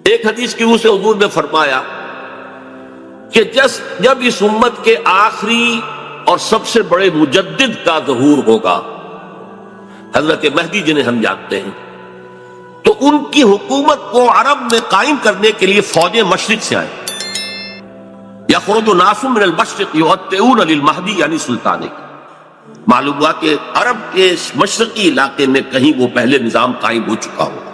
ایک حدیث کی روح سے حضور نے فرمایا کہ جب اس امت کے آخری اور سب سے بڑے مجدد کا ظہور ہوگا، حضرت مہدی جنہیں ہم جانتے ہیں، تو ان کی حکومت کو عرب میں قائم کرنے کے لیے فوجیں مشرق سے آئیں۔ یخرج ناس من المشرق یؤطئون للمہدی، یعنی سلطان کی معلوم ہوا کہ عرب کے مشرقی علاقے میں کہیں وہ پہلے نظام قائم ہو چکا ہوگا۔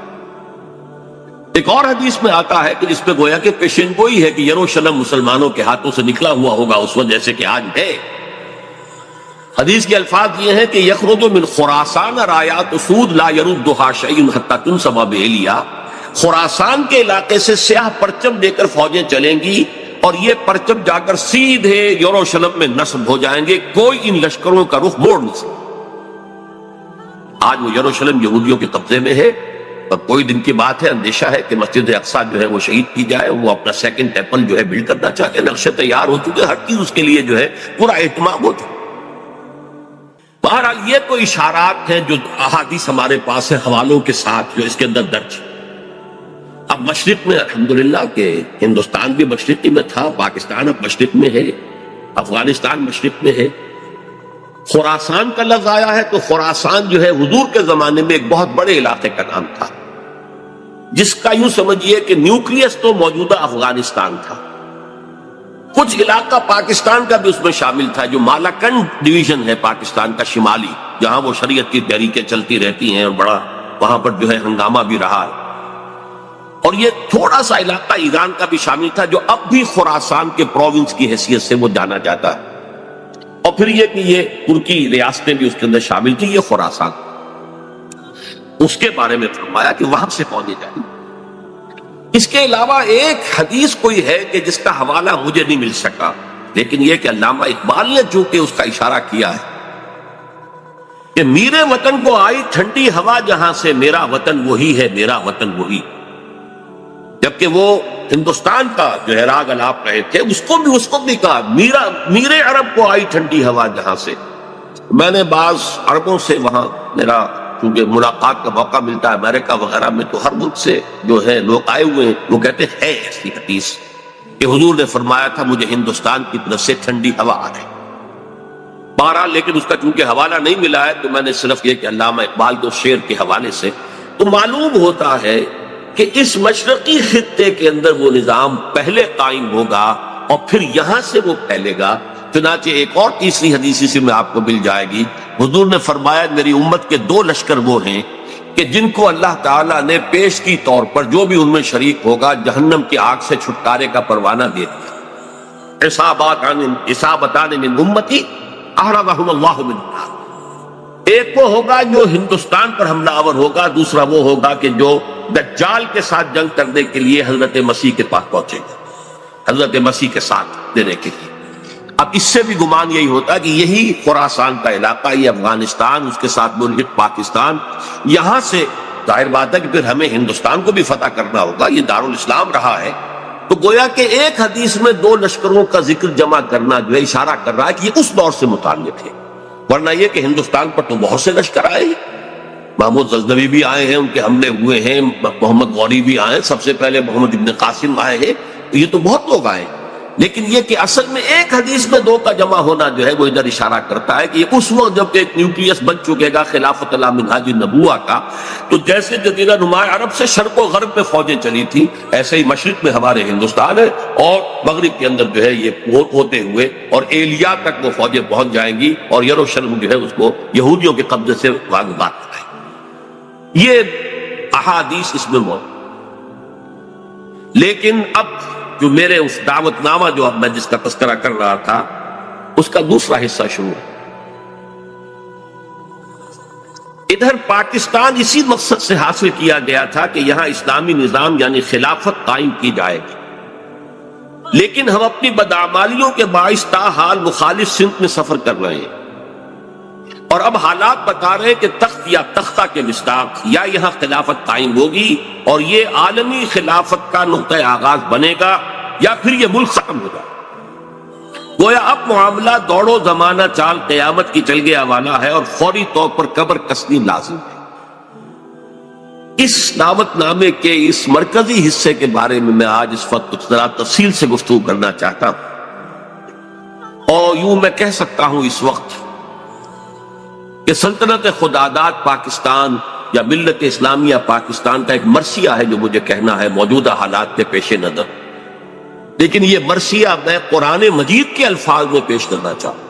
ایک اور حدیث میں آتا ہے کہ جس پہ گویا کہ پیشین گوئی ہے کہ یروشلم مسلمانوں کے ہاتھوں سے نکلا ہوا ہوگا اس وقت جیسے کہ آج ہے۔ حدیث کے الفاظ یہ ہیں کہ یخرج من خراسان رایات سود لا یردها شیء حتی تنصب بإیلیا، خراسان کے علاقے سے سیاہ پرچم لے کر فوجیں چلیں گی اور یہ پرچم جا کر سیدھے یروشلم میں نصب ہو جائیں گے، کوئی ان لشکروں کا رخ موڑ نہیں سکتا۔ آج وہ یروشلم یہودیوں کے قبضے میں ہے اور کوئی دن کی بات ہے، اندیشہ ہے کہ مسجد اقصیٰ جو ہے وہ شہید کی جائے، وہ اپنا سیکنڈ ٹیمپل جو ہے بلڈ کرنا چاہتے ہیں، نقشے تیار ہو چکے، ہر چیز اس کے لیے جو ہے پورا اہتمام ہو چکا۔ بہرحال یہ تو اشارات ہیں جو احادیث ہمارے پاس ہے حوالوں کے ساتھ جو اس کے اندر درج ہے۔ اب مشرق میں الحمدللہ کہ ہندوستان بھی مشرقی میں تھا، پاکستان اب مشرق میں ہے، افغانستان مشرق میں ہے۔ خراسان کا لفظ آیا ہے تو خراسان جو ہے حضور کے زمانے میں ایک بہت بڑے علاقے کا نام تھا، جس کا یوں سمجھیے کہ نیوکلیس تو موجودہ افغانستان تھا، کچھ علاقہ پاکستان کا بھی اس میں شامل تھا، جو مالاکنڈ ڈویژن ہے پاکستان کا شمالی، جہاں وہ شریعت کی تحریکیں چلتی رہتی ہیں اور بڑا وہاں پر جو ہے ہنگامہ بھی رہا ہے۔ اور یہ تھوڑا سا علاقہ ایران کا بھی شامل تھا، جو اب بھی خراسان کے پروونس کی حیثیت سے وہ جانا جاتا ہے۔ اور پھر یہ کہ یہ ترکی ریاستیں بھی اس کے اندر شامل تھی، یہ خراسان، اس کے بارے میں فرمایا کہ وہاں سے فوجیں جائیں۔ اس کے علاوہ ایک حدیث کوئی ہے کہ جس کا حوالہ مجھے نہیں مل سکا، لیکن یہ کہ علامہ اقبال نے چونکہ اس کا اشارہ کیا ہے کہ میرے وطن کو آئی ٹھنڈی ہوا جہاں سے، میرا وطن وہی ہے، میرا وطن وہی، جبکہ وہ ہندوستان کا جو ہے راگ الاپ رہے تھے، اس کو بھی کہا میرے عرب کو آئی ٹھنڈی ہوا جہاں سے۔ میں نے بعض عربوں سے وہاں میرا چونکہ ملاقات کا موقع ملتا ہے امریکہ وغیرہ میں، تو ہر ملک سے جو ہے لوگ آئے ہوئے ہیں، وہ کہتے ہیں ایسی حدیث کہ حضور نے فرمایا تھا مجھے ہندوستان کی طرف سے ٹھنڈی ہوا آ رہی۔ بہرحال لیکن اس کا چونکہ حوالہ نہیں ملا ہے تو میں نے صرف یہ کہ علامہ اقبال کے شعر کے حوالے سے تو معلوم ہوتا ہے کہ اس مشرقی خطے کے اندر وہ نظام پہلے قائم ہوگا اور پھر یہاں سے وہ پھیلے گا۔ چنانچہ ایک اور تیسری حدیث سے میں آپ کو مل جائے گی، حضور نے فرمایا میری امت کے دو لشکر وہ ہیں کہ جن کو اللہ تعالیٰ نے پیش کی طور پر جو بھی ان میں شریک ہوگا جہنم کی آگ سے چھٹکارے کا پروانہ دے دیا۔ عصابتان من امتی احرزهم اللہ من النار، ایک وہ ہوگا جو ہندوستان پر حملہ آور ہوگا، دوسرا وہ ہوگا کہ جو دجال کے ساتھ جنگ کرنے کے لیے حضرت مسیح کے پاس پہنچے گا، حضرت مسیح کے ساتھ دینے کے لیے۔ اب اس سے بھی گمان یہی ہوتا ہے کہ یہی خراسان کا علاقہ، یہ افغانستان، اس کے ساتھ ملحق پاکستان، یہاں سے ظاہر بات ہے کہ پھر ہمیں ہندوستان کو بھی فتح کرنا ہوگا، یہ دارالاسلام رہا ہے۔ تو گویا کہ ایک حدیث میں دو لشکروں کا ذکر جمع کرنا جو ہے اشارہ کر رہا ہے کہ یہ اس دور سے متعلق ہے، ورنہ یہ کہ ہندوستان پر تو بہت سے لشکر آئے ہیں، محمود غزنوی بھی آئے ہیں، ان کے حملے ہوئے ہیں، محمد غوری بھی آئے ہیں، سب سے پہلے محمد ابن قاسم آئے ہیں، تو یہ تو بہت لوگ آئے ہیں۔ لیکن یہ کہ اصل میں ایک حدیث میں دو کا جمع ہونا جو ہے وہ ادھر اشارہ کرتا ہے کہ یہ اس وقت جب ایک نیوکلیس بن چکے گا خلافت اللہ منہاج النبوہ کا، تو جیسے جزیرہ نما عرب سے شرق و غرب میں فوجیں چلی تھی، ایسے ہی مشرق میں ہمارے ہندوستان ہے اور مغرب کے اندر جو ہے یہ ہوتے ہوئے اور ایلیا تک وہ فوجیں پہنچ جائیں گی اور یروشلم جو ہے اس کو یہودیوں کے قبضے سے واگبات کرائیں گی۔ یہ احادیث اس میں موجود۔ لیکن اب جو میرے اس دعوت نامہ جو اب میں جس کا تذکرہ کر رہا تھا اس کا دوسرا حصہ شروع ہے۔ ادھر پاکستان اسی مقصد سے حاصل کیا گیا تھا کہ یہاں اسلامی نظام یعنی خلافت قائم کی جائے گی، لیکن ہم اپنی بدعمالیوں کے باعث تاحال مخالف سمت میں سفر کر رہے ہیں، اور اب حالات بتا رہے کہ تخت یا تختہ کے مصداق یا یہاں خلافت قائم ہوگی اور یہ عالمی خلافت کا نقطۂ آغاز بنے گا یا پھر یہ ملک ختم ہوگا۔ گویا اب معاملہ دوڑو زمانہ چال قیامت کی چل گیا والا ہے اور فوری طور پر قبر کسنی لازم ہے۔ اس دعوت نامے کے اس مرکزی حصے کے بارے میں آج اس وقت کچھ ذرا تفصیل سے گفتگو کرنا چاہتا ہوں، اور یوں میں کہہ سکتا ہوں اس وقت کہ سلطنت خداداد پاکستان یا ملت اسلامیہ پاکستان کا ایک مرثیہ ہے جو مجھے کہنا ہے موجودہ حالات کے پیش نظر، لیکن یہ مرثیہ میں قرآن مجید کے الفاظ میں پیش کرنا چاہتا ہوں،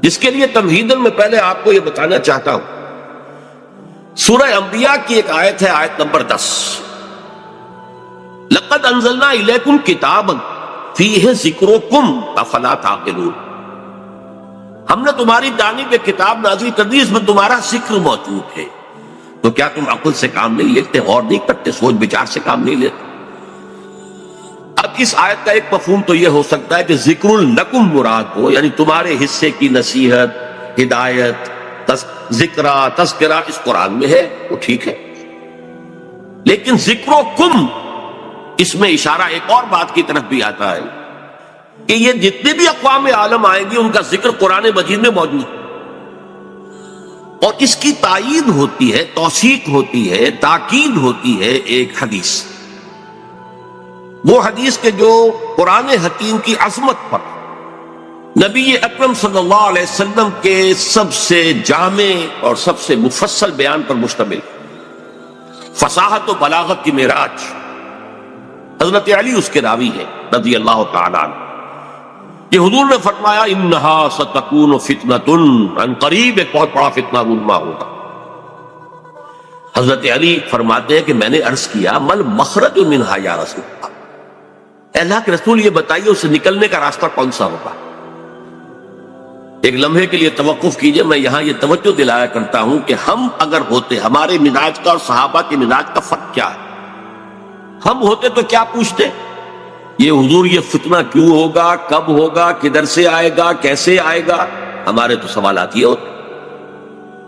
جس کے لیے تمہیداً میں پہلے آپ کو یہ بتانا چاہتا ہوں۔ سورہ انبیاء کی ایک آیت ہے، آیت نمبر 10، لَقَدْ أَنزَلْنَا إِلَيْكُمْ كِتَابًا فِيهِ ذِكْرُكُمْ أَفَلَا تَعْقِلُونَ، ہم نے تمہاری جانب ایک کتاب نازل کر دی، اس میں تمہارا ذکر موجود ہے، تو کیا تم عقل سے کام نہیں لیتے، غور نہیں کرتے، سوچ بچار سے کام نہیں لیتے؟ اب اس آیت کا ایک مفہوم تو یہ ہو سکتا ہے کہ ذکر لکم مراد ہو، یعنی تمہارے حصے کی نصیحت، ہدایت، تذکرہ اس قرآن میں ہے، وہ ٹھیک ہے، لیکن ذکرکم اس میں اشارہ ایک اور بات کی طرف بھی آتا ہے کہ یہ جتنے بھی اقوام عالم آئیں گے ان کا ذکر قرآن مجید میں موجود ہے، اور اس کی تائید ہوتی ہے، توثیق ہوتی ہے، تاکید ہوتی ہے ایک حدیث، وہ حدیث کے جو قرآن حکیم کی عظمت پر نبی اکرم صلی اللہ علیہ وسلم کے سب سے جامع اور سب سے مفصل بیان پر مشتمل، فصاحت و بلاغت کی معراج، حضرت علی اس کے راوی ہیں رضی اللہ تعالیٰ عنہ، کہ حضور نے فرمایا انہا ستکون فتنۃ، ان قریب ایک بہت بڑا فتنہ رونما ہوگا۔ حضرت علی فرماتے ہیں کہ میں نے عرض کیا مل مخرج منہا یا رسول اللہ، اللہ کے رسول یہ بتائیے اسے نکلنے کا راستہ کون سا ہوگا؟ ایک لمحے کے لیے توقف کیجئے، میں یہاں یہ توجہ دلایا کرتا ہوں کہ ہم اگر ہوتے، ہمارے مزاج کا اور صحابہ کے مزاج کا فرق کیا ہے؟ ہم ہوتے تو کیا پوچھتے؟ یہ حضور یہ فتنہ کیوں ہوگا، کب ہوگا، کدھر سے آئے گا، کیسے آئے گا؟ ہمارے تو سوالات یہ ہوتے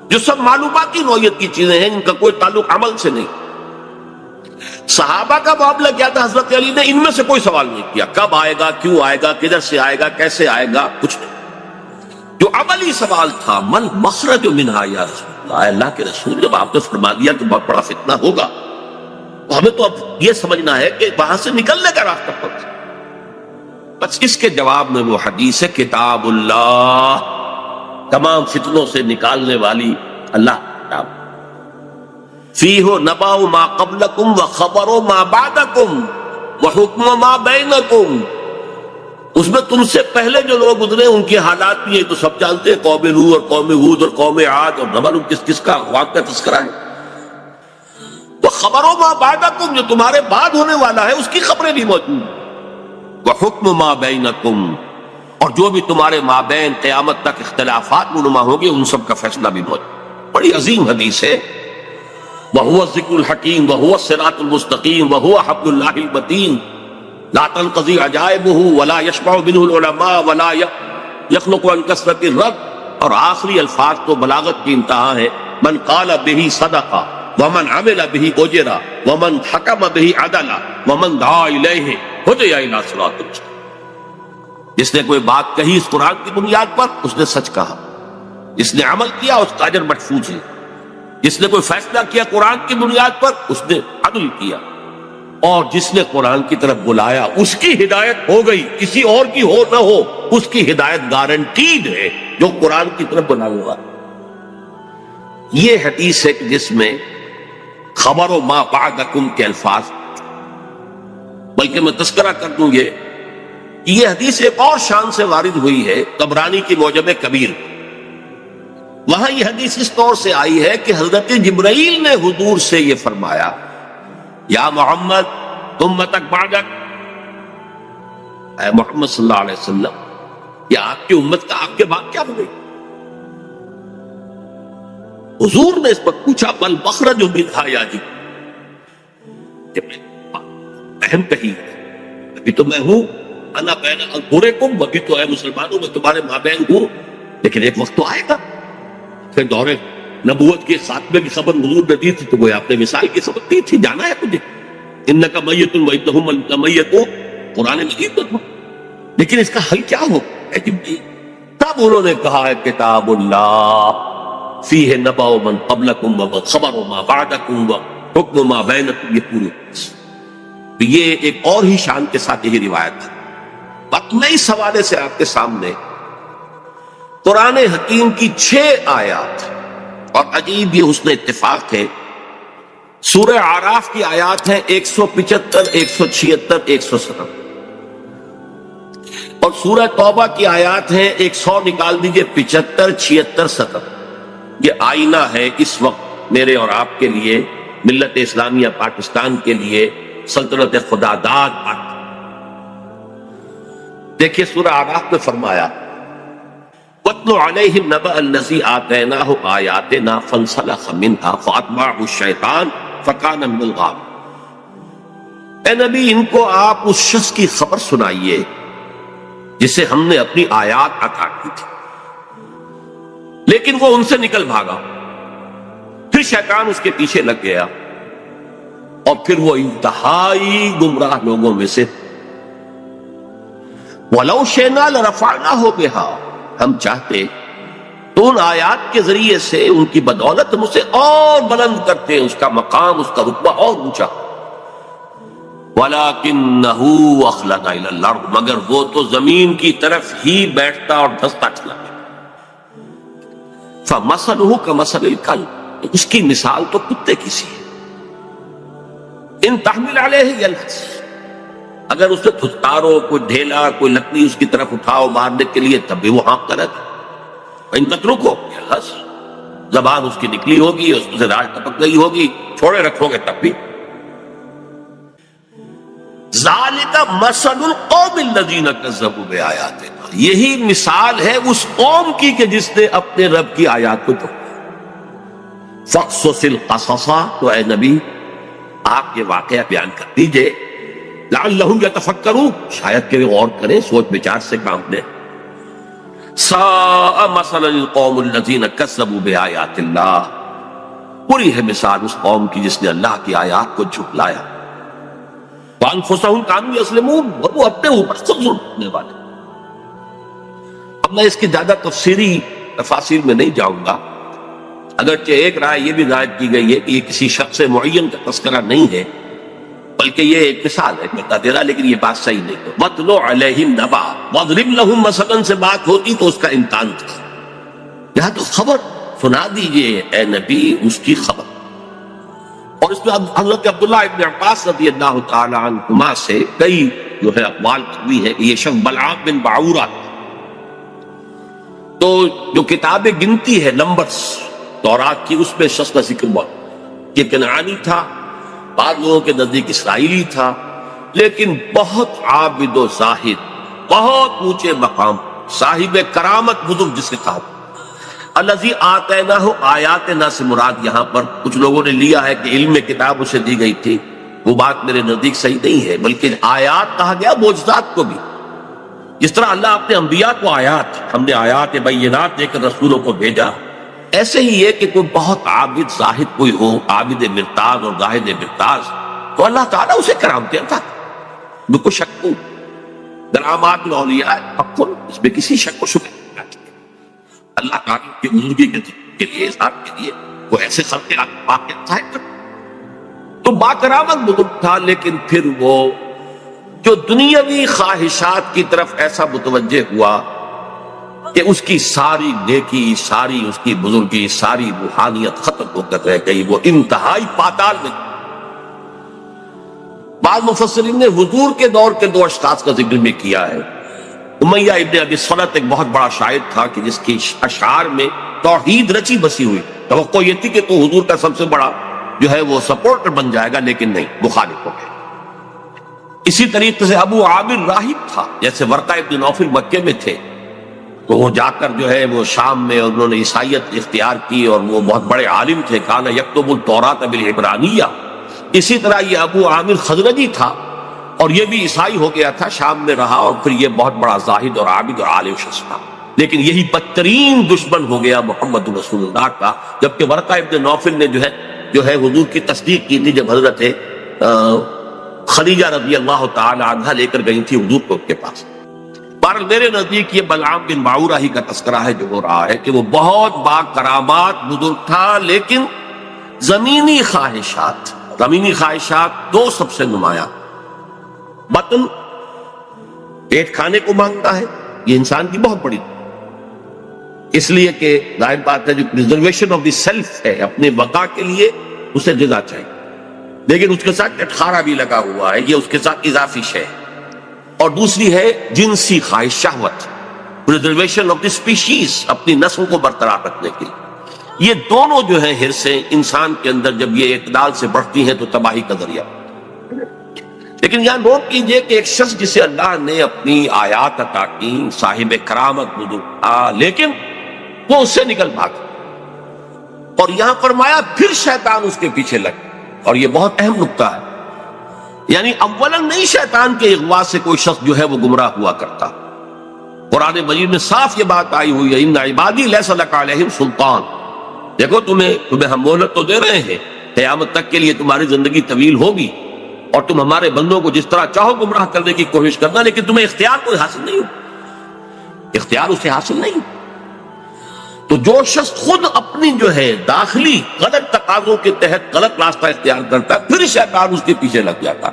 جو سب معلوماتی نوعیت کی چیزیں ہیں، ان کا کوئی تعلق عمل سے نہیں۔ صحابہ کا معاملہ کیا تھا؟ حضرت علی نے ان میں سے کوئی سوال نہیں کیا، کب آئے گا، کیوں آئے گا، کدھر سے آئے گا، کیسے آئے گا، کچھ نہیں۔ جو عملی سوال تھا مل مخرج منہا یا رسول اللہ، اللہ کے رسول جب آپ نے فرما دیا کہ بہت بڑا فتنہ ہوگا، تو ہمیں تو اب یہ سمجھنا ہے کہ وہاں سے نکلنے کا راستہ کون سا؟ بس اس کے جواب میں وہ حدیث ہے کتاب اللہ، تمام فتنوں سے نکالنے والی اللہ کتاب، فیہ نبأ ما قبلکم وخبر ما بعدکم وحکم ما بینکم، اس میں تم سے پہلے جو لوگ گزرے ان کے حالات بھی ہیں تو سب جانتے ہیں، قوم نوح اور قوم ہود اور قوم عاد، اور نہ معلوم کس کس کا واقعہ تذکرہ ہے، وخبر ما بعدکم جو تمہارے بعد ہونے والا ہے اس کی خبریں بھی موجود ہیں، وحکم ما بینکم اور جو بھی تمہارے مابین قیامت تک اختلافات رونما ہوں گے ان سب کا فیصلہ بھی موجود۔ بڑی عظیم حدیث ہے، وَهُوَ الذِّكْرُ الْحَكِيمُ وَهُوَ الصِّرَاطُ الْمُسْتَقِيمُ وَهُوَ حَبْلُ اللَّهِ الْمَتِينُ لَا تَنْقَضِي عَجَائِبُهُ وَلَا يَشْبَعُ مِنْهُ الْعُلَمَاءُ وَلَا يَخْلُقُ عَنْ كَثْرَةِ الرَّدِّ، اور آخری الفاظ تو بلاغت کی انتہا ہے، من قال به صدق ومن عمل به اجر ومن حکم به عدل ومن دعا الیہ ہدی الی صراط مستقیم، جس نے کوئی بات کہی اس قرآن کی بنیاد پر اس نے سچ کہا، جس نے عمل کیا اس کا اجر محفوظ ہے، جس نے کوئی فیصلہ کیا قرآن کی بنیاد پر اس نے عدل کیا، اور جس نے قرآن کی طرف بلایا اس کی ہدایت ہو گئی، کسی اور کی ہو نہ ہو اس کی ہدایت گارنٹیڈ ہے جو قرآن کی طرف بنا ہوا۔ یہ حدیث ہے جس میں خبر و ما بعدکم کے الفاظ، بلکہ میں تذکرہ کر دوں یہ حدیث ایک اور شان سے وارد ہوئی ہے طبرانی کی معجم کبیر، وہاں یہ حدیث اس طور سے آئی ہے کہ حضرت جبرائیل نے حضور سے یہ فرمایا یا محمد امتک بعدک، اے محمد صلی اللہ علیہ وسلم یہ آپ کی امت کا آپ کے بعد کیا بنے؟ حضور نے اس پر پوچھا بل مخرج منہا یا جی، اہم کہی ابھی تو میں ہوں، انا بین اظہرکم، ابھی تو اے مسلمانوں میں تمہارے مابین ہوں، لیکن ایک وقت تو آئے گا پھر دور نبوت کے خاتمے کی خبر حضور نے دی تھی تو وہ آپ نے مثال کی خبر دی تھی، جانا ہے تجھے، انک میت وانہم لمیتون، قرآن مجید میں، لیکن اس کا حل کیا ہو؟ تب انہوں نے کہا ہے کتاب اللہ، فیہ نبأ من قبلکم وخبر ما بعدکم وحکم ما بینکم، یہ پوری یہ ایک اور ہی شان کے ساتھ یہی روایت ہے۔ بات میں اس حوالے سے آپ کے سامنے قرآن حکیم کی 6 آیات، اور عجیب یہ حسن اتفاق ہے، سورہ اعراف کی آیات ہیں 175، 176، 170، اور سورہ توبہ کی آیات ہیں 100 نکال دیجئے، 75، 76، 70۔ یہ آئینہ ہے اس وقت میرے اور آپ کے لیے، ملت اسلامیہ پاکستان کے لیے، سلطنت خدا داد۔ دیکھیے سورہ اعراف میں فرمایا وَاتْلُ عَلَيْهِمْ نَبَأَ الَّذِي آتَيْنَاهُ آيَاتِنَا فَانْسَلَخَ مِنْهَا فَأَتْبَعَهُ الشَّيْطَانُ فَكَانَ مِنَ الْغَاوِينَ۔ اے نبی ان کو آپ اس شخص کی خبر سنائیے جسے ہم نے اپنی آیات عطا کی تھی، لیکن وہ ان سے نکل بھاگا، پھر شیطان اس کے پیچھے لگ گیا، اور پھر وہ انتہائی گمراہ لوگوں میں سے۔ وَلَوْ شِئْنَا لَرَفَعْنَاهُ بِهَا، ہم چاہتے تو ان آیات کے ذریعے سے، ان کی بدولت ہم اسے اور بلند کرتے، اس کا مقام، اس کا رتبہ اور اونچا۔ وَلَكِنَّهُ أَخْلَدَ إِلَى الْأَرْضِ، مگر وہ تو زمین کی طرف ہی بیٹھتا اور دھستا چلا گیا۔ فَمَثَلُهُ كَمَثَلِ الْكَلْبِ، اس کی مثال تو کتے کی سی ہے، إِن تَحْمِلْ عَلَيْهِ يَلْهَثْ، اگر اسے پھٹکارو، کوئی ڈھیلا، کوئی لکڑی اس کی طرف اٹھاؤ مارنے کے لیے، تب بھی وہ ہانکتا رہتا۔ ان تترکو یلہث، زبان اس کی نکلی ہوگی، اس سے راج ٹپک گئی ہوگی، چھوڑے رکھو گے تب بھی۔ ذالک مثل القوم الذین کذبوا بآیاتنا، یہی مثال ہے اس قوم کی کہ جس نے اپنے رب کی آیات کو جھٹلایا۔ فاقصص القصص، تو اے نبی آپ یہ واقعہ بیان کر دیجئے، لعلہم یتفکرون، شاید کہ وہ غور کریں، سوچ بچار سے کام لیں۔ ساء مثلا القوم الذین کذبوا بآیات اللہ، بری ہے مثال اس قوم کی جس نے اللہ کی آیات کو جھٹلایا۔ وانفسہم کانوا یظلمون، اور وہ اپنے اوپر خود ظلم کرنے والے۔ اب میں اس کی زیادہ تفصیلی تفاصیل میں نہیں جاؤں گا، اگرچہ ایک رائے یہ بھی ظاہر کی گئی ہے کہ یہ کسی شخص معین کا تذکرہ نہیں ہے، بلکہ یہ ایک مثال ہے بتا دے رہا، لیکن یہ بات صحیح نہیں ہے۔ وَاتْلُ عَلَيْهِمْ نَبَأَ وَاضْرِبْ لَهُمْ مَثَلًا سے بات ہوتی تو اس کا امتحان تھا، یہاں تو خبر سنا دیجئے اے نبی اس کی خبر۔ اور اس میں حضرت عبداللہ ابن عباس رضی اللہ تعالی عنہما سے کئی جو ہے اقوال ہوئی ہے کہ یہ شخص بلعام بن باعورہ، تو جو کتاب گنتی ہے نمبرز تورات کی، اس میں شخص کا ذکر بہت، یہ کنعانی تھا، بعض لوگوں کے نزدیک اسرائیلی تھا، لیکن بہت عابد و زاہد، بہت اونچے مقام، صاحب کرامت بزرگ جسے کہا۔ الذی آتیناہ آیاتنا سے مراد یہاں پر کچھ لوگوں نے لیا ہے کہ علم کتاب اسے دی گئی تھی، وہ بات میرے نزدیک صحیح نہیں ہے، بلکہ آیات کہا گیا معجزات کو بھی، جس طرح اللہ اپنے انبیاء کو آیات، ہم نے آیات بینات دے کر رسولوں کو بھیجا، ایسے ہی ہے کہ کوئی بہت عابد زاہد کوئی ہو، عابد مرتاز اور زاہد مرتاز، تو اللہ تعالیٰ اسے کرامتیں عطا کرے، بالکل شک نہیں۔ کرامات الاولیاء حق، اس میں کسی شک و شبہ نہیں، اللہ تعالیٰ کی بزرگی کے لیے، ذات کے لیے وہ ایسے خلق واقع ظاہر کرے۔ تو با کرامت بزرگ تھا، لیکن پھر وہ جو دنیاوی خواہشات کی طرف ایسا متوجہ ہوا کہ اس کی ساری نیکی، ساری اس کی بزرگی، ساری روحانیت ختم ہو کر رہ گئی، وہ انتہائی پاتال میں۔ بعض مفسرین نے حضور کے دور کے 2 اشخاص کا ذکر بھی کیا ہے۔ امیہ ابن ابی صلت ایک بہت بڑا شاعر تھا کہ جس کی اشعار میں توحید رچی بسی ہوئی، توقع یہ تھی کہ تو حضور کا سب سے بڑا جو ہے وہ سپورٹر بن جائے گا، لیکن نہیں، مخالف ہو گیا۔ اسی طریقے سے ابو عامر راہب تھا، جیسے ورقہ ابن نوفل مکے میں تھے، تو وہ جا کر جو ہے وہ شام میں انہوں نے عیسائیت اختیار کی، اور وہ بہت بڑے عالم تھے، کانا یکتب التوراۃ بالعبرانیہ۔ اسی طرح یہ ابو عامر خزرجی تھا، اور یہ بھی عیسائی ہو گیا تھا، شام میں رہا، اور پھر یہ بہت بڑا زاہد اور عابد اور عالم شخص تھا، لیکن یہی بدترین دشمن ہو گیا محمد رسول اللہ کا، جبکہ ورقہ ابن نوفل نے جو ہے حضور کی تصدیق کی تھی جب حضرت خدیجہ رضی اللہ تعالی عنہا لے کر گئی تھی حضور کو ان کے پاس۔ بہرحال میرے نزدیک یہ بلعام بن باعورہ ہی کا تذکرہ ہے جو ہو رہا ہے کہ وہ بہت با کرامات بزرگ تھا، لیکن زمینی خواہشات دو سب سے نمایاں، بطن پیٹ کھانے کو مانگتا ہے، یہ انسان کی بہت بڑی، اس لیے کہ ظاہر بات ہے جو پریزرویشن آف دی سیلف ہے، اپنے بقا کے لیے اسے غذا چاہیے، لیکن اس کے ساتھ چٹخارا بھی لگا ہوا ہے، یہ اس کے ساتھ اضافی شے ہے۔ اور دوسری ہے جنسی خواہش، شہوت، پریزرویشن آف دی اسپیشیز، اپنی نسل کو برقرار رکھنے کے لیے۔ یہ دونوں جو ہیں حرصیں انسان کے اندر جب یہ اعتدال سے بڑھتی ہیں تو تباہی کا ذریعہ۔ لیکن یہاں نوٹ کیجئے کہ ایک شخص جسے اللہ نے اپنی آیات عطا کی، صاحب کرامت بزرگ تھا، لیکن وہ اس سے نکل بھاگا، اور یہاں فرمایا پھر شیطان اس کے پیچھے لگ، اور یہ بہت اہم نکتہ ہے، یعنی اولاً نہیں شیطان کے اغوا سے کوئی شخص جو ہے وہ گمراہ ہوا کرتا۔ قرآن مجید میں صاف یہ بات آئی ہوئی ہے، ان عبادی لیس لک علیہم سلطان، دیکھو تمہیں ہم مہلت تو دے رہے ہیں، قیامت تک کے لیے تمہاری زندگی طویل ہوگی، اور تم ہمارے بندوں کو جس طرح چاہو گمراہ کرنے کی کوشش کرنا، لیکن تمہیں اختیار کوئی حاصل نہیں ہو، اختیار اسے حاصل نہیں۔ تو جو شخص خود اپنی جو ہے داخلی غلط تقاضوں کے تحت غلط راستہ اختیار کرتا ہے، پھر شیطان اس کے پیچھے لگ جاتا،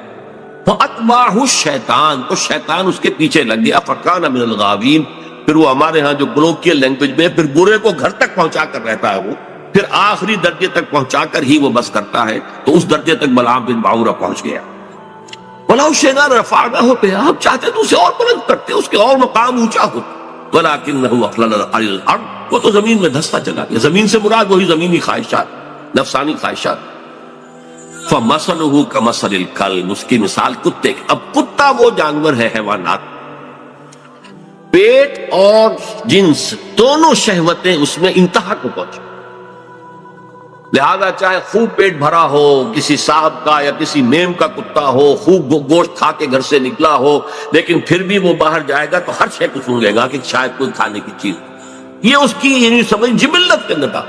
فَأَتْبَعَهُ الشَّيْطَانُ، تو شیطان اس کے پیچھے لگ گیا، فَكَانَ مِنَ الْغَاوِينَ، پھر وہ ہمارے ہاں جو کولوکیل لینگویج میں پھر برے کو گھر تک پہنچا کر رہتا ہے، وہ پھر آخری درجے تک پہنچا کر ہی وہ بس کرتا ہے، تو اس درجے تک بلعام بن باعورہ پہنچ گیا۔ وَلَوْ شِئْنَا رَفَعْنَاهُ بِهَا، ہم چاہتے تو اسے اور بلند کرتے، اس کے اور مقام اونچا ہوتا، وَلَكِنَّهُ أَخْلَدَ إِلَى الْأَرْضِ، وہ تو زمین میں دھستا چلا گیا، زمین سے مراد وہی زمینی خواہشات، نفسانی خواہشات۔ فَمَثَلُهُ كَمَثَلِ الْكَلْبِ، اس کی مثال کتے کی۔ اب کتا وہ جانور ہے، حیوانات، پیٹ اور جنس دونوں شہوتیں اس میں انتہا کو پہنچی، لہذا چاہے خوب پیٹ بھرا ہو، کسی صاحب کا یا کسی میم کا کتا ہو، خوب گوشت کھا کے گھر سے نکلا ہو، لیکن پھر بھی وہ باہر جائے گا تو ہر شے کو سن لے گا کہ شاید کوئی کھانے کی چیز، یہ اس کی یعنی سمجھ جبلت کے اندر تھا،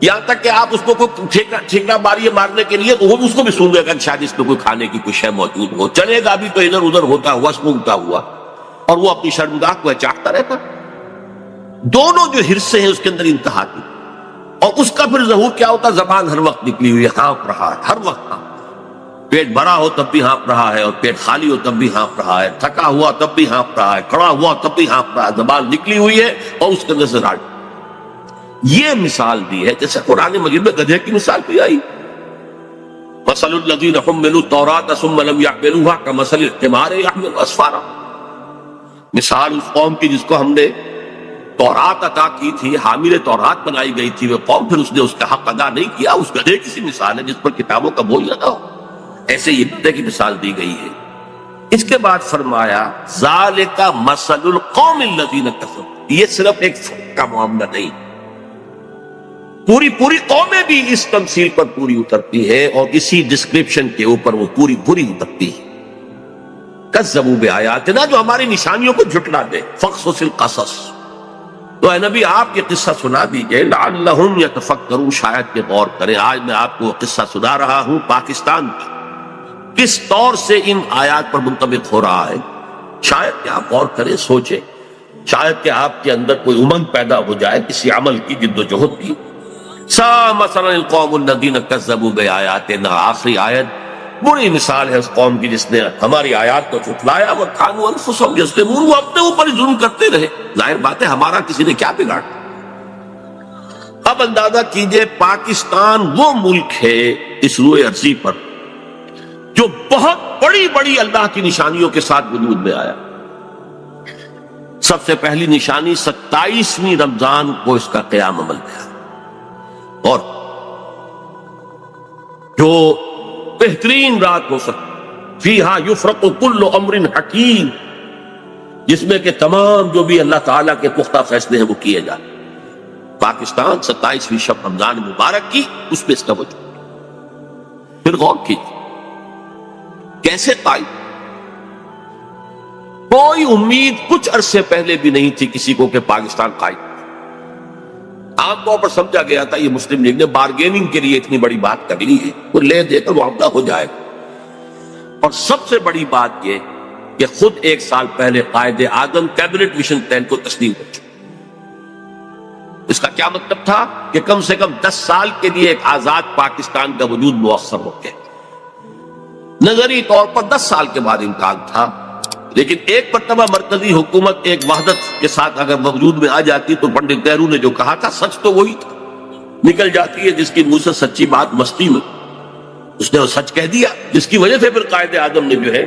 یہاں تک کہ آپ اس کو کوئی ٹھیکا ماری مارنے کے لیے تو وہ اس کو بھی سن لے گا کہ شاید اس میں کوئی کھانے کی کوئی شے موجود ہو، چلے گا بھی تو ادھر ادھر ہوتا ہوا، سنگتا ہوا، اور وہ اپنی شرمگاہ کو چاہتا رہتا۔ دونوں جو حرصے ہیں اس کے اندر انتہا کی، اور اس کا پھر ظہور کیا ہوتا، زبان ہر وقت نکلی ہوئی ہے، ہانپ رہا ہے ہر وقت، پیٹ بھرا ہو تب بھی ہانپ رہا ہے، اور پیٹ خالی ہو تب بھی ہانپ رہا ہے، تھکا ہوا تب بھی ہانپ رہا ہے، کھڑا ہوا تب بھی ہانپ رہا ہے، زبان نکلی ہوئی ہے اور اس کے اندر سے راڑ۔ یہ مثال دی ہے جیسے قرآن مجید میں گدھے کی مثال بھی آئی، مثل الذین حملوا التوراۃ ثم لم یحملوها کمثل الحمار یحمل اسفارا، مثال اس قوم کی جس کو ہم نے تورات عطا کی تھی، حامل تورات بنائی گئی تھی، وہ قوم پھر اس نے اس کا حق ادا نہیں کیا، اس گدھے کی سی مثال ہے جس پر کتابوں کا بوجھ لگا ہو، ایسے یہ گدھے کی مثال دی گئی ہے۔ اس کے بعد فرمایا ذالک مثل القوم الذین کفروا، یہ صرف ایک فرد کا معاملہ نہیں، پوری قومیں بھی اس تمثیل پر پوری اترتی ہے، اور اسی ڈسکرپشن کے اوپر وہ پوری اترتی ہے۔ کذبوا بآیاتنا، جو ہماری نشانیوں کو جھٹلا دے، فقصص القصص، تو اے نبی آپ یہ قصہ سنا دیجئے، لعلہم یتفکرون، شاید کہ غور کریں۔ آج میں آپ کو قصہ سنا رہا ہوں پاکستان کا، کس طور سے ان آیات پر منطبق ہو رہا ہے، شاید کہ آپ غور کریں، سوچیں، شاید کہ آپ کے اندر کوئی امنگ پیدا ہو جائے کسی عمل کی، جد و جہد کی۔ سا مثلا القوم الذین کذبوا بآیاتنا، آخری آیت بری مثال ہے اس قوم کی جس نے ہماری آیات کو جھٹلایا، وَكَانُوا أَنفُسَهُمْ يَظْلِمُونَ، وہ اپنے اوپر ظلم کرتے رہے، ظاہر بات ہے ہمارا کسی نے کیا بگاڑ۔ اب اندازہ کیجئے پاکستان وہ ملک ہے اس روئے ارضی پر جو بہت بڑی اللہ کی نشانیوں کے ساتھ وجود میں آیا۔ سب سے پہلی نشانی 27ویں رمضان کو اس کا قیام عمل میں آیا، اور جو بہترین رات ہو سکتی، فیہا یفرق کل امر حکیم، جس میں کہ تمام جو بھی اللہ تعالیٰ کے پختہ فیصلے ہیں وہ کیے جائیں۔ پاکستان 27ویں شب رمضان مبارک کی، اس میں اس کا وجود۔ پھر غور کیجیے کیسے قائم، کوئی امید کچھ عرصے پہلے بھی نہیں تھی کسی کو کہ پاکستان قائم، عام طور پر سمجھا گیا تھا یہ مسلم لیگ نے بارگیننگ کے لیے اتنی بڑی بات کرنی ہے، وہ لے دے کر معاملہ ہو جائے گا۔ اور سب سے بڑی بات یہ کہ خود 1 سال پہلے Quaid Azam cabinet mission plan کو تسلیم کر چکے۔ اس کا کیا مطلب تھا کہ کم سے کم 10 سال کے لیے ایک آزاد پاکستان کا وجود مؤثر ہو گیا۔ نظری طور پر 10 سال کے بعد امکان تھا، لیکن ایک مرتبہ مرکزی حکومت ایک وحدت کے ساتھ اگر وجود میں آ جاتی تو پنڈت نہرو نے جو کہا تھا سچ تو وہی تھا، نکل جاتی ہے جس کی منہ سے سچی بات مستی میں، اس نے وہ سچ کہہ دیا، جس کی وجہ سے پھر قائد اعظم نے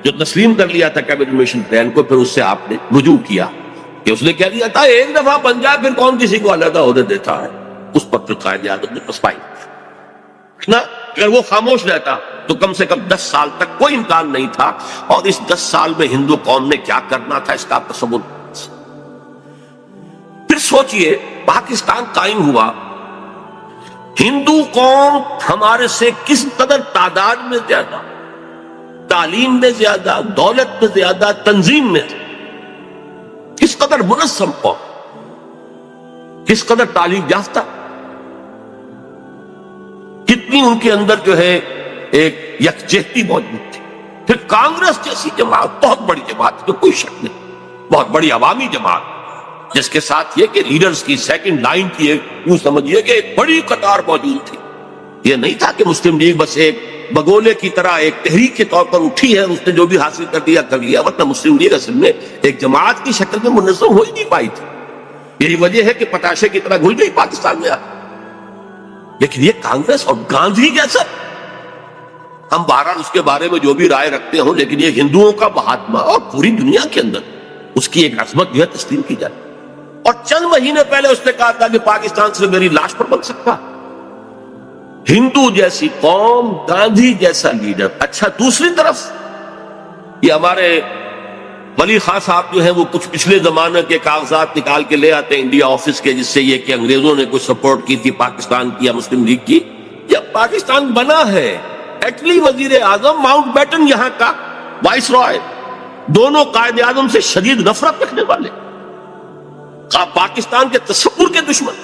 جو تسلیم کر لیا تھا کیبنٹ مشن پلان کو، پھر اس سے آپ نے رجوع کیا کہ اس نے کہہ دیا تھا ایک دفعہ بن جائے پھر کون کسی کو علیحدہ عہدے دیتا ہے۔ اس پر پھر قائد اعظم نے پسپائی نہ، اگر وہ خاموش رہتا تو کم سے کم 10 سال تک کوئی امکان نہیں تھا، اور اس 10 سال میں ہندو قوم نے کیا کرنا تھا اس کا تصور۔ پھر سوچئے پاکستان قائم ہوا، ہندو قوم ہمارے سے کس قدر تعداد میں زیادہ، تعلیم میں زیادہ، دولت میں زیادہ، تنظیم میں کس قدر منظم قوم، کس قدر تعلیم یافتہ، کتنی ان کے اندر ایک یکجہتی موجود تھی۔ پھر کانگریس جیسی جماعت، بہت بڑی جماعت، تو کوئی شک نہیں، بہت بڑی عوامی جماعت، جس کے ساتھ یہ کہ لیڈرز کی سیکنڈ لائن کی یوں سمجھیے کہ ایک بڑی قطار موجود تھی۔ یہ نہیں تھا کہ مسلم لیگ بس ایک بگولے کی طرح ایک تحریک کے طور پر اٹھی ہے، اس نے جو بھی حاصل کر لیا، ورنہ مسلم لیگ اصل میں ایک جماعت کی شکل میں منظم ہو ہی نہیں پائی تھی۔ یہی وجہ ہے کہ پتاشے کی طرح گھل گئی پاکستان میں۔ لیکن یہ کانگریس اور گاندھی جیسا، ہم بہرحال اس کے بارے میں جو بھی رائے رکھتے ہوں، لیکن یہ ہندوؤں کا مہاتما اور پوری دنیا کے اندر اس کی ایک عظمت تسلیم کی جائے۔ اور چند مہینے پہلے اس نے کہا تھا کہ پاکستان سے میری لاش پر بن سکتا، ہندو جیسی قوم، گاندھی جیسا لیڈر۔ اچھا، دوسری طرف یہ ہمارے ولی خان صاحب جو ہیں وہ کچھ پچھلے زمانے کے کاغذات نکال کے لے آتے ہیں انڈیا آفس کے، جس سے یہ کہ انگریزوں نے کوئی سپورٹ کی تھی پاکستان کی یا مسلم لیگ کی۔ جب پاکستان بنا ہے، ایٹلی وزیر اعظم ماؤنٹ بیٹن یہاں کا وائس رائے، دونوں قائد اعظم سے شدید نفرت رکھنے والے، پاکستان کے تصور کے دشمن۔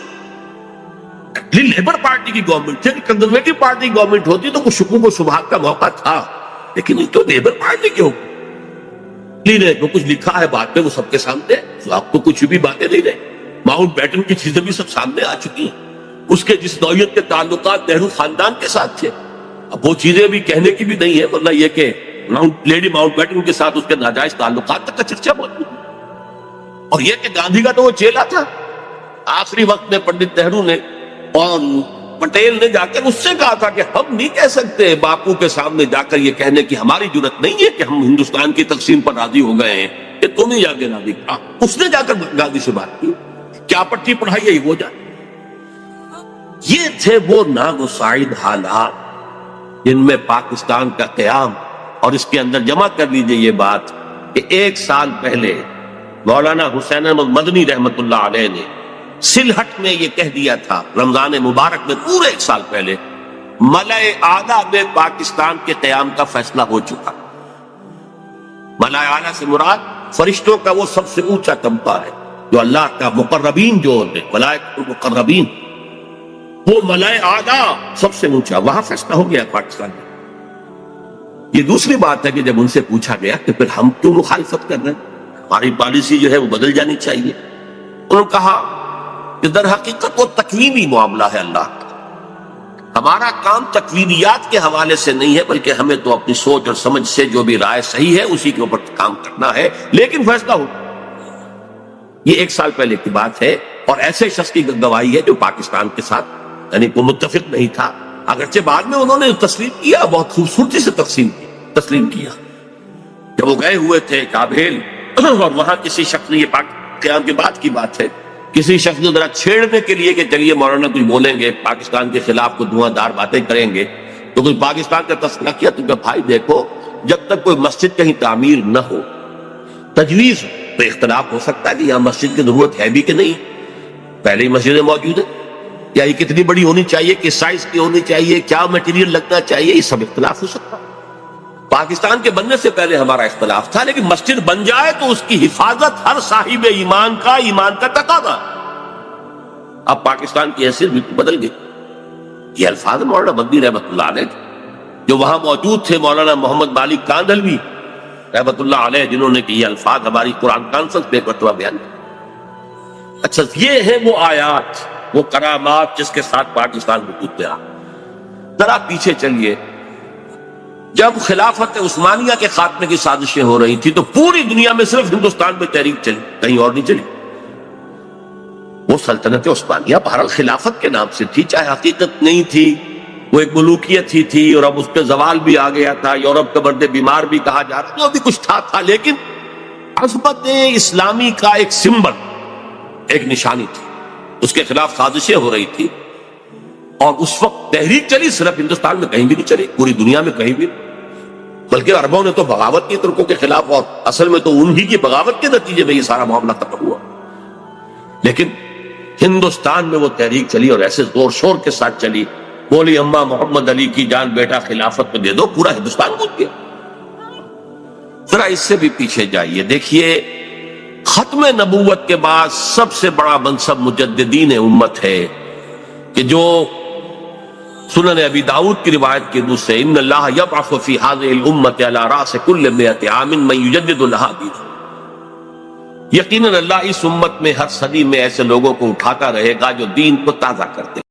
لیبر پارٹی کی گورنمنٹ تھی، کنزرویٹو پارٹی کی گورنمنٹ ہوتی تو کچھ شکوک و شبہات کا موقع تھا، لیکن یہ تو لیبر پارٹی کے حکم لیڈر کو کچھ لکھا ہے بعد میں وہ سب کے سامنے، تو آپ کو کچھ بھی باتیں نہیں رہے۔ ماؤنٹ بیٹن کی چیزیں بھی سب سامنے آ چکی ہیں، اس کے جس نوعیت کے تعلقات نہرو خاندان کے ساتھ تھے، اب وہ چیزیں بھی کہنے کی بھی نہیں ہے، ورنہ یہ کہ لیڈی ماؤنٹ بیٹن کے ساتھ اس کے ناجائز تعلقات تک کا چرچا موجود ہے۔ اور یہ کہ گاندھی کا تو وہ چیلا تھا، آخری وقت میں پنڈت نہرو نے اور پٹیل نے جا کر اس سے کہا تھا کہ ہم نہیں کہہ سکتے باپو کے سامنے جا کر یہ کہنے کی ہماری جرت نہیں ہے کہ ہم ہندوستان کی تقسیم پر راضی ہو گئے ہیں، کہ تم ہی جا کے راضی کہا۔ اس نے جا کر گاندھی سے بات کی، کیا پٹی پڑھائی ہے وہ جانے۔ یہ تھے وہ ناگزیر حالات جن میں پاکستان کا قیام، اور اس کے اندر جمع کر لیجئے یہ بات کہ 1 سال پہلے مولانا حسین احمد مدنی رحمت اللہ علیہ نے سلہٹ میں یہ کہہ دیا تھا، رمضان مبارک میں پورے 1 سال پہلے، ملأ اعلیٰ میں پاکستان کے قیام کا فیصلہ ہو چکا۔ ملأ اعلیٰ سے مراد فرشتوں کا وہ سب سے اونچا طبقہ ہے، جو اللہ کا مقربین جو ہوتے ملائکۃ المقربین، وہ ملأ اعلیٰ سب سے اونچا، وہاں فیصلہ ہو گیا پاکستان میں۔ یہ دوسری بات ہے کہ جب ان سے پوچھا گیا کہ پھر ہم کیوں مخالفت کر رہے ہیں، ہماری پالیسی جو ہے وہ بدل جانی چاہیے، انہوں نے کہا کہ در حقیقت وہ تکوینی معاملہ ہے اللہ کا، ہمارا کام تکوینیات کے حوالے سے نہیں ہے، بلکہ ہمیں تو اپنی سوچ اور سمجھ سے جو بھی رائے صحیح ہے اسی کے اوپر کام کرنا ہے، لیکن فیصلہ ہو۔ یہ 1 سال پہلے کی بات ہے، اور ایسے شخص کی گواہی ہے جو پاکستان کے ساتھ یعنی کوئی متفق نہیں تھا، اگرچہ بعد میں انہوں نے تسلیم کیا، بہت خوبصورتی سے تسلیم کیا۔ جب وہ گئے ہوئے تھے کابل، اور وہاں کسی شخص نے، یہ قیام کے بعد کی بات ہے، کسی شخص نے ذرا چھیڑنے کے لیے کہ چلیے مولانا کچھ بولیں گے، پاکستان کے خلاف کو دھواں دار باتیں کریں گے، تو کچھ پاکستان کا تذکرہ کیا، تو کہ بھائی دیکھو، جب تک کوئی مسجد کہیں تعمیر نہ ہو، تجویز تو اختلاف ہو سکتا ہے کہ یہاں مسجد کی ضرورت ہے بھی کہ نہیں، پہلے ہی مسجدیں موجود ہیں، یا یہ کتنی بڑی ہونی چاہیے، کس سائز کی ہونی چاہیے، کیا میٹیریل لگنا چاہیے، یہ سب اختلاف ہو سکتا ہے۔ پاکستان کے بننے سے پہلے ہمارا اختلاف تھا، لیکن مسجد بن جائے تو اس کی حفاظت ہر صاحب ایمان کا تقاضا۔ اب پاکستان کی حیثیت بالکل بدل گئی۔ یہ الفاظ مولانا مدنی رحمت اللہ علیہ جو وہاں موجود تھے، مولانا محمد مالک کاندھلوی، رحمت اللہ علیہ، جنہوں نے کہ یہ الفاظ ہماری قرآن کانفرنس میں ایک مرتبہ بیان کیا۔ اچھا، یہ ہیں وہ آیات، وہ کرامات جس کے ساتھ پاکستان وجود میں آ۔ ذرا پیچھے چلیے، جب خلافت عثمانیہ کے خاتمے کی سازشیں ہو رہی تھی تو پوری دنیا میں صرف ہندوستان میں تحریک چلی، کہیں اور نہیں چلی۔ وہ سلطنت عثمانیہ بہرحال خلافت کے نام سے تھی، چاہے حقیقت نہیں تھی، وہ ایک ملوکیت ہی تھی، اور اب اس پہ زوال بھی آ گیا تھا، یورپ کا مرد بیمار بھی کہا جا رہا، جو بھی کچھ تھا، لیکن عظمت اسلامی کا ایک سمبل، ایک نشانی تھی، اس کے خلاف سازشیں ہو رہی تھی، اور اس وقت تحریک چلی، صرف ہندوستان میں کہیں بھی نہیں چلی، پوری دنیا میں کہیں بھی نہیں، بلکہ عربوں نے تو بغاوت کی ترکوں کے خلاف، اور اصل میں تو انہی کی بغاوت کے نتیجے میں یہ سارا معاملہ ختم ہوا۔ لیکن ہندوستان میں وہ تحریک چلی، اور ایسے زور شور کے ساتھ چلی، بولی اماں محمد علی کی جان بیٹا خلافت میں دے دو، پورا ہندوستان گونج گیا۔ ذرا اس سے بھی پیچھے جائیے، دیکھیے ختم نبوت کے بعد سب سے بڑا منصب مجددین امت ہے، کہ جو سنن ابی داؤد کی روایت کے روح سے ان اللہ یبعث فی هذه الامة على راس كل 100 عام من یجدد لها دینها، یقیناً اللہ اس امت میں ہر صدی میں ایسے لوگوں کو اٹھاتا رہے گا جو دین کو تازہ کرتے